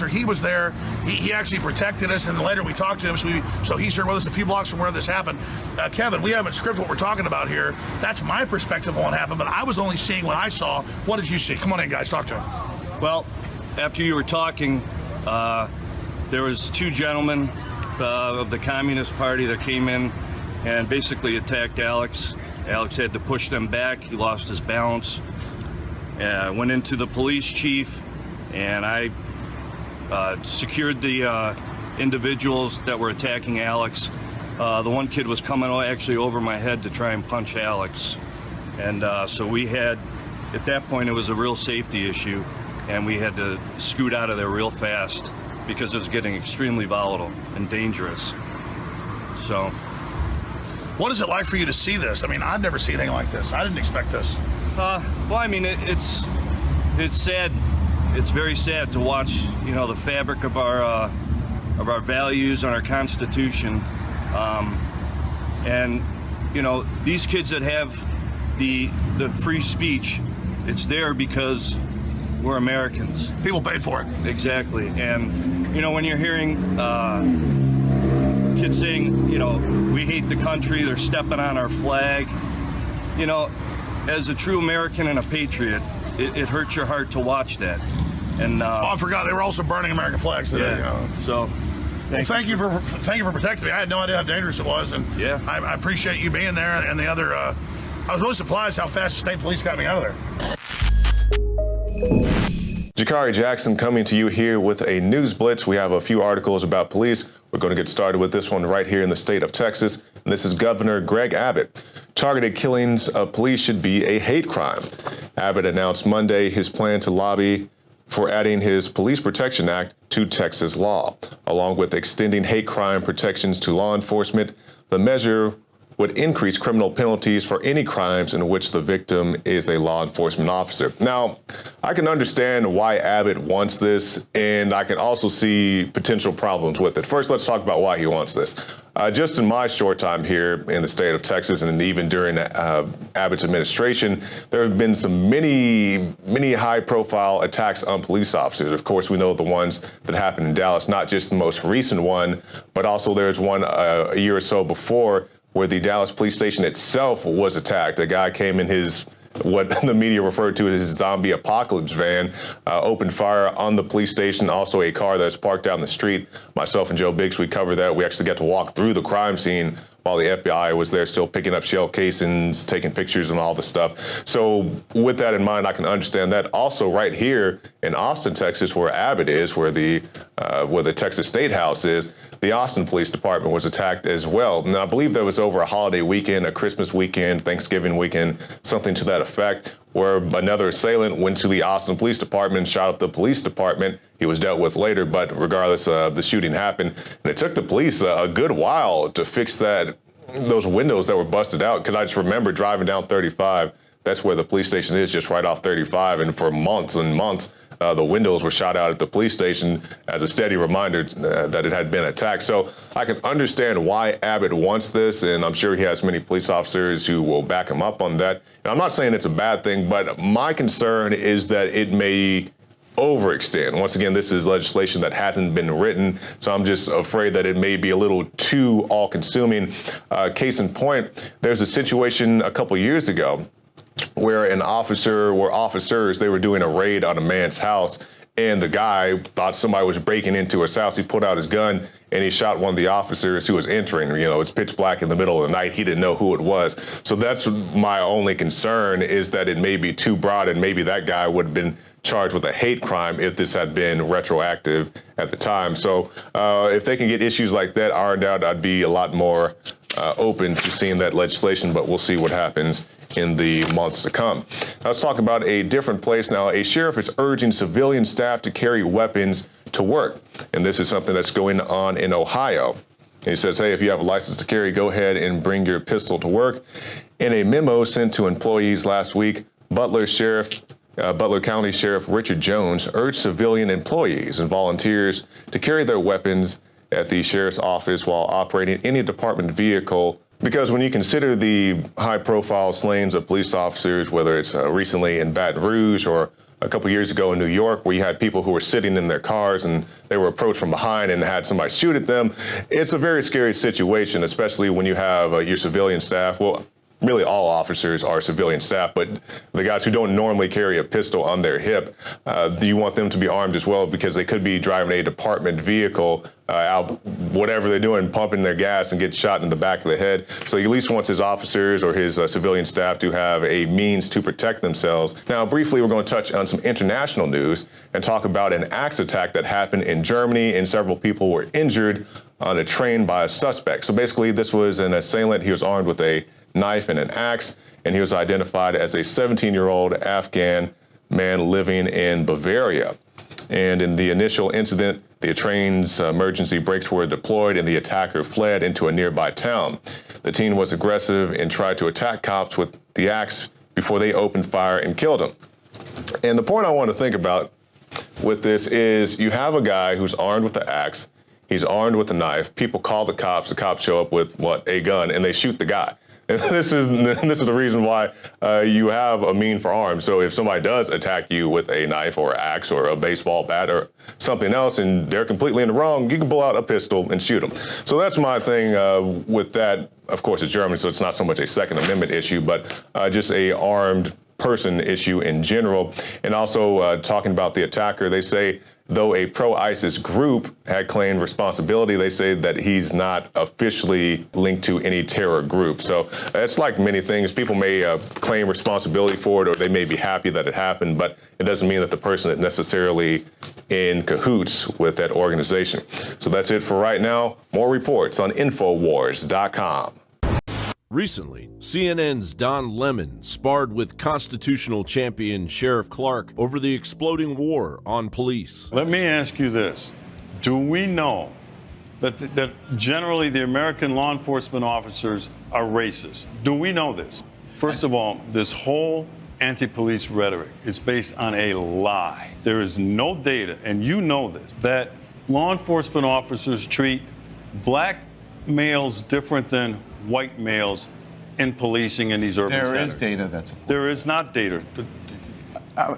He was there. He actually protected us, and later we talked to him, so he's here with us a few blocks from where this happened. Kevin, we haven't scripted what we're talking about here. That's my perspective on what happened, but I was only seeing what I saw. What did you see? Come on in, guys. Talk to him. Well, after you were talking, there was two gentlemen of the Communist Party that came in and basically attacked Alex. Alex had to push them back. He lost his balance. Went into the police chief, and I secured the individuals that were attacking Alex. The one kid was coming actually over my head to try and punch Alex. And so we had, at that point, it was a real safety issue, and we had to scoot out of there real fast because it was getting extremely volatile and dangerous. So. What is it like for you to see this? I mean, I've never seen anything like this. I didn't expect this. Well, I mean, it's sad. It's very sad to watch, you know, the fabric of our values and our Constitution, and you know, these kids that have the free speech, it's there because we're Americans. People paid for it. Exactly, and you know, when you're hearing kids saying, you know, we hate the country, they're stepping on our flag, you know, as a true American and a patriot, it hurts your heart to watch that. And I forgot they were also burning American flags today. Yeah. You know. So, thank you for protecting me. I had no idea how dangerous it was, and yeah, I appreciate you being there. And the other, I was really surprised how fast the state police got me out of there. Jakari Jackson coming to you here with a news blitz. We have a few articles about police. We're going to get started with this one right here in the state of Texas. And this is Governor Greg Abbott. Targeted killings of police should be a hate crime. Abbott announced Monday his plan to lobby for adding his Police Protection Act to Texas law. Along with extending hate crime protections to law enforcement, the measure would increase criminal penalties for any crimes in which the victim is a law enforcement officer. Now, I can understand why Abbott wants this, and I can also see potential problems with it. First, let's talk about why he wants this. Just in my short time here in the state of Texas, and even during Abbott's administration, there have been some many high-profile attacks on police officers. Of course, we know the ones that happened in Dallas, not just the most recent one, but also there's one a year or so before where the Dallas police station itself was attacked. A guy came in his, what the media referred to as his zombie apocalypse van, opened fire on the police station, also a car that's parked down the street. Myself and Joe Biggs, we covered that. We actually got to walk through the crime scene while the FBI was there still picking up shell casings, taking pictures and all the stuff. So with that in mind, I can understand that. Also right here in Austin, Texas, where Abbott is, where the Texas State House is, the Austin Police Department was attacked as well. Now, I believe that was over a holiday weekend, a Christmas weekend, Thanksgiving weekend, something to that effect, where another assailant went to the Austin Police Department, shot up the police department. He was dealt with later, but regardless, the shooting happened. And it took the police a good while to fix those windows that were busted out, because I just remember driving down 35. That's where the police station is, just right off 35. And for months and months, the windows were shot out at the police station as a steady reminder that it had been attacked. So I can understand why Abbott wants this, and I'm sure he has many police officers who will back him up on that. And I'm not saying it's a bad thing, but my concern is that it may overextend. Once again, this is legislation that hasn't been written, so I'm just afraid that it may be a little too all-consuming. Case in point, there's a situation a couple years ago where officers, they were doing a raid on a man's house, and the guy thought somebody was breaking into his house. He pulled out his gun and he shot one of the officers who was entering. You know, it's pitch black in the middle of the night. He didn't know who it was. So that's my only concern, is that it may be too broad, and maybe that guy would have been charged with a hate crime if this had been retroactive at the time. So if they can get issues like that ironed out, I'd be a lot more open to seeing that legislation, but we'll see what happens in the months to come. Now, let's talk about a different place now. A sheriff is urging civilian staff to carry weapons to work, and this is something that's going on in Ohio. And he says, hey, if you have a license to carry, go ahead and bring your pistol to work. In a memo sent to employees last week, Butler County Sheriff Richard Jones urged civilian employees and volunteers to carry their weapons at the sheriff's office while operating any department vehicle, because when you consider the high-profile slayings of police officers, whether it's recently in Baton Rouge or a couple years ago in New York, where you had people who were sitting in their cars and they were approached from behind and had somebody shoot at them. It's a very scary situation, especially when you have your civilian staff. Well, really all officers are civilian staff, but the guys who don't normally carry a pistol on their hip, you want them to be armed as well, because they could be driving a department vehicle out, whatever they're doing, pumping their gas and get shot in the back of the head. So he at least wants his officers or his civilian staff to have a means to protect themselves. Now, briefly, we're going to touch on some international news and talk about an axe attack that happened in Germany, and several people were injured on a train by a suspect. So basically, this was an assailant. He was armed with a knife and an axe, and he was identified as a 17-year-old Afghan man living in Bavaria. And in the initial incident, the train's emergency brakes were deployed and the attacker fled into a nearby town. The teen was aggressive and tried to attack cops with the axe before they opened fire and killed him. And the point I want to think about with this is you have a guy who's armed with the axe, he's armed with a knife, people call the cops show up with, a gun, and they shoot the guy. And this is the reason why you have a mean for arms. So if somebody does attack you with a knife or axe or a baseball bat or something else, and they're completely in the wrong, you can pull out a pistol and shoot them. So that's my thing with that. Of course, it's Germany, so it's not so much a Second Amendment issue, but just a armed person issue in general. And also talking about the attacker, they say, though a pro-ISIS group had claimed responsibility, they say that he's not officially linked to any terror group. So it's like many things. People may claim responsibility for it, or they may be happy that it happened, but it doesn't mean that the person is necessarily in cahoots with that organization. So that's it for right now. More reports on INFOWARS.com. Recently, CNN's Don Lemon sparred with constitutional champion Sheriff Clark over the exploding war on police. Let me ask you this. Do we know that generally the American law enforcement officers are racist? Do we know this? First of all, this whole anti-police rhetoric is based on a lie. There is no data, and you know this, that law enforcement officers treat black males different than white males in policing in these urban centers. There is data that supports. There is not data.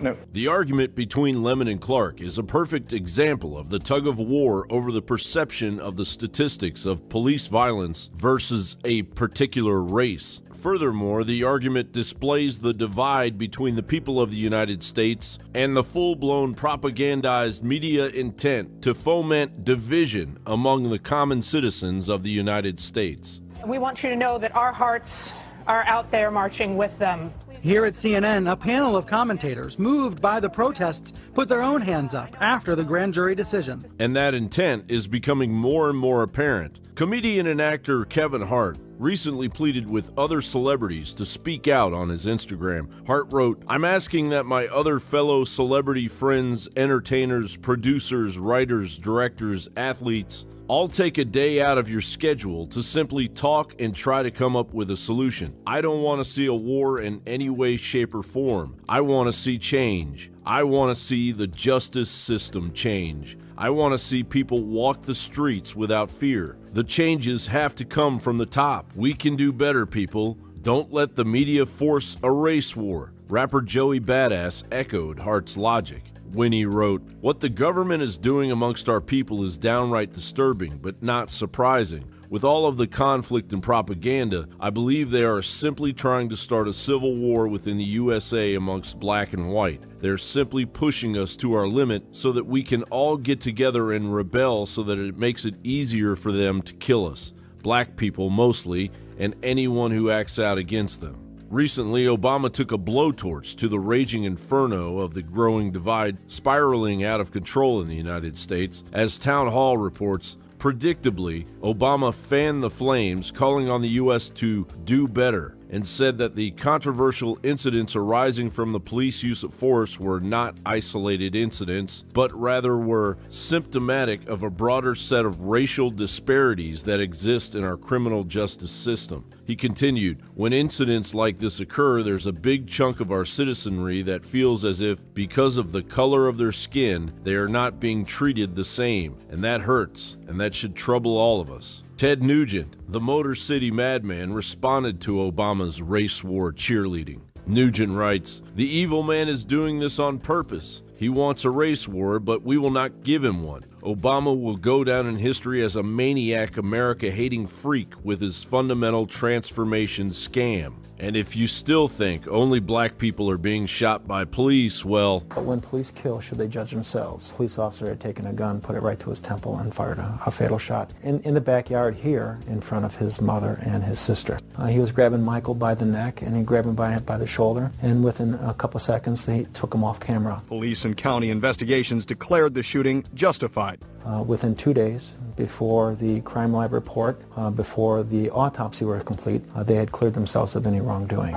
No. The argument between Lemon and Clark is a perfect example of the tug of war over the perception of the statistics of police violence versus a particular race. Furthermore, the argument displays the divide between the people of the United States and the full-blown propagandized media intent to foment division among the common citizens of the United States. We want you to know that our hearts are out there marching with them. Here at CNN, a panel of commentators moved by the protests put their own hands up after the grand jury decision. And that intent is becoming more and more apparent. Comedian and actor Kevin Hart recently pleaded with other celebrities to speak out on his Instagram. Hart wrote, "I'm asking that my other fellow celebrity friends, entertainers, producers, writers, directors, athletes, all take a day out of your schedule to simply talk and try to come up with a solution. I don't want to see a war in any way, shape, or form. I want to see change. I want to see the justice system change. I want to see people walk the streets without fear. The changes have to come from the top. We can do better, people. Don't let the media force a race war." Rapper Joey Badass echoed Hart's logic when he wrote, "What the government is doing amongst our people is downright disturbing, but not surprising. With all of the conflict and propaganda, I believe they are simply trying to start a civil war within the USA amongst black and white. They're simply pushing us to our limit so that we can all get together and rebel so that it makes it easier for them to kill us, black people mostly, and anyone who acts out against them." Recently, Obama took a blowtorch to the raging inferno of the growing divide spiraling out of control in the United States. As Town Hall reports, predictably, Obama fanned the flames, calling on the U.S. to do better, and said that the controversial incidents arising from the police use of force were not isolated incidents, but rather were symptomatic of a broader set of racial disparities that exist in our criminal justice system. He continued, "When incidents like this occur, there's a big chunk of our citizenry that feels as if, because of the color of their skin, they are not being treated the same, and that hurts, and that should trouble all of us." Ted Nugent, the Motor City madman, responded to Obama's race war cheerleading. Nugent writes, "The evil man is doing this on purpose. He wants a race war, but we will not give him one. Obama will go down in history as a maniac, America-hating freak with his fundamental transformation scam. And if you still think only black people are being shot by police, well..." But when police kill, should they judge themselves? A police officer had taken a gun, put it right to his temple, and fired a fatal shot in the backyard here in front of his mother and his sister. He was grabbing Michael by the neck, and he grabbed him by the shoulder, and within a couple seconds, they took him off camera. Police and county investigations declared the shooting justified. Within 2 days, before the crime lab report, before the autopsy was complete, they had cleared themselves of any wrongdoing.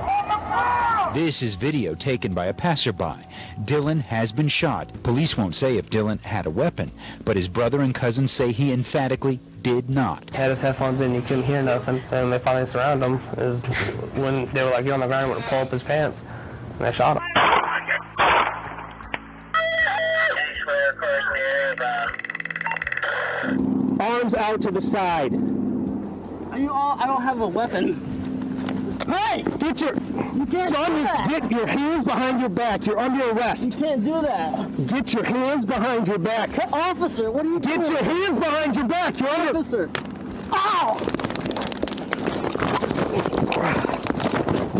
This is video taken by a passerby. Dylan has been shot. Police won't say if Dylan had a weapon, but his brother and cousin say he emphatically did not. Had his headphones in, you couldn't hear nothing. Then they finally surrounded him. Is when they were like, "Get on the ground," and went to pull up his pants, and they shot him. Arms out to the side. I don't have a weapon. Hey, get your get your hands behind your back. You're under arrest. You can't do that. Get your hands behind your back. Hey, officer, what are you doing? Get your hands behind your back. You're under. Officer. Ow!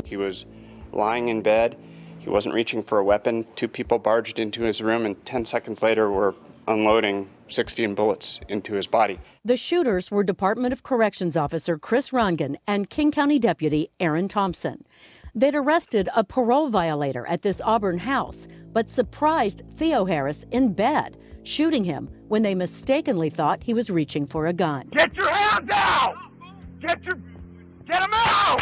He was lying in bed. He wasn't reaching for a weapon. 2 people barged into his room, and 10 seconds later were unloading 16 bullets into his body. The shooters were Department of Corrections officer Chris Rongan and King County Deputy Aaron Thompson. They'd arrested a parole violator at this Auburn house, but surprised Theo Harris in bed, shooting him when they mistakenly thought he was reaching for a gun. Get your hands out! Get him out!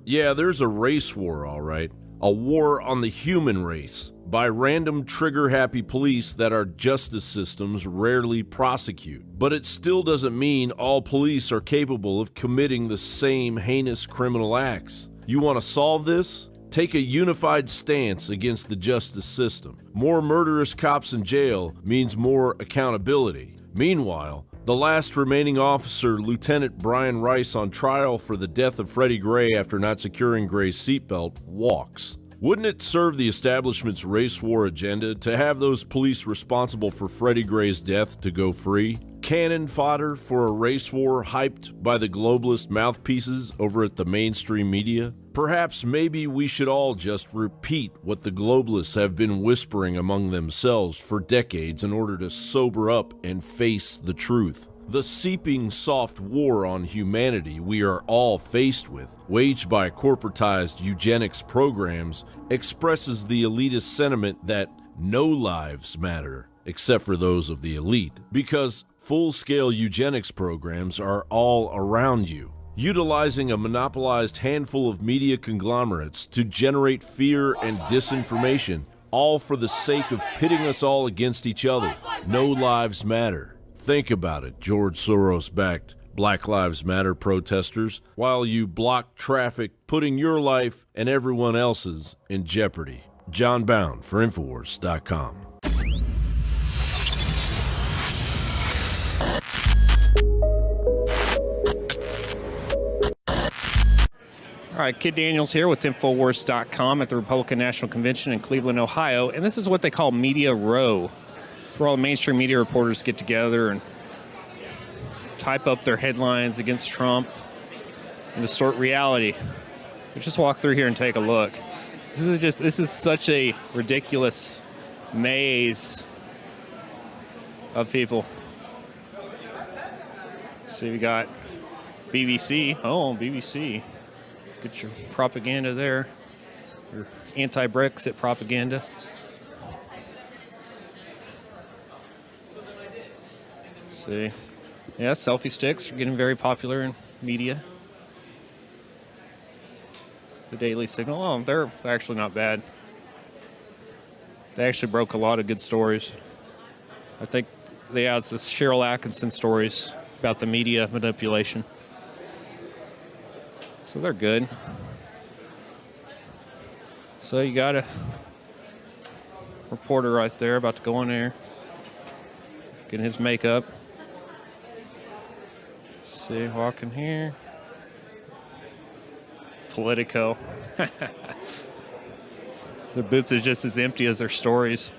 Yeah, there's a race war, all right. A war on the human race by random trigger-happy police that our justice systems rarely prosecute. But it still doesn't mean all police are capable of committing the same heinous criminal acts. You want to solve this? Take a unified stance against the justice system. More murderous cops in jail means more accountability. Meanwhile, the last remaining officer, Lieutenant Brian Rice, on trial for the death of Freddie Gray after not securing Gray's seatbelt, walks. Wouldn't it serve the establishment's race war agenda to have those police responsible for Freddie Gray's death to go free? Cannon fodder for a race war hyped by the globalist mouthpieces over at the mainstream media? Perhaps maybe we should all just repeat what the globalists have been whispering among themselves for decades in order to sober up and face the truth. The seeping soft war on humanity we are all faced with, waged by corporatized eugenics programs, expresses the elitist sentiment that no lives matter, except for those of the elite, because full-scale eugenics programs are all around you, utilizing a monopolized handful of media conglomerates to generate fear and disinformation, all for the sake of pitting us all against each other. No lives matter. Think about it, George Soros-backed Black Lives Matter protesters, while you block traffic, putting your life and everyone else's in jeopardy. John Bound for INFOWARS.com. All right, Kid Daniels here with INFOWARS.com at the Republican National Convention in Cleveland, Ohio, and this is what they call Media Row. Where all the mainstream media reporters get together and type up their headlines against Trump and distort reality. But just walk through here and take a look. This is such a ridiculous maze of people. So we got BBC. Oh, BBC. Get your propaganda there. Your anti-Brexit propaganda. See, yeah, selfie sticks are getting very popular in media. The Daily Signal, oh, they're actually not bad. They actually broke a lot of good stories. I think they had this Cheryl Atkinson stories about the media manipulation. So they're good. So you got a reporter right there about to go in there, getting his makeup. See, walking here. Politico. Their boots is just as empty as their stories.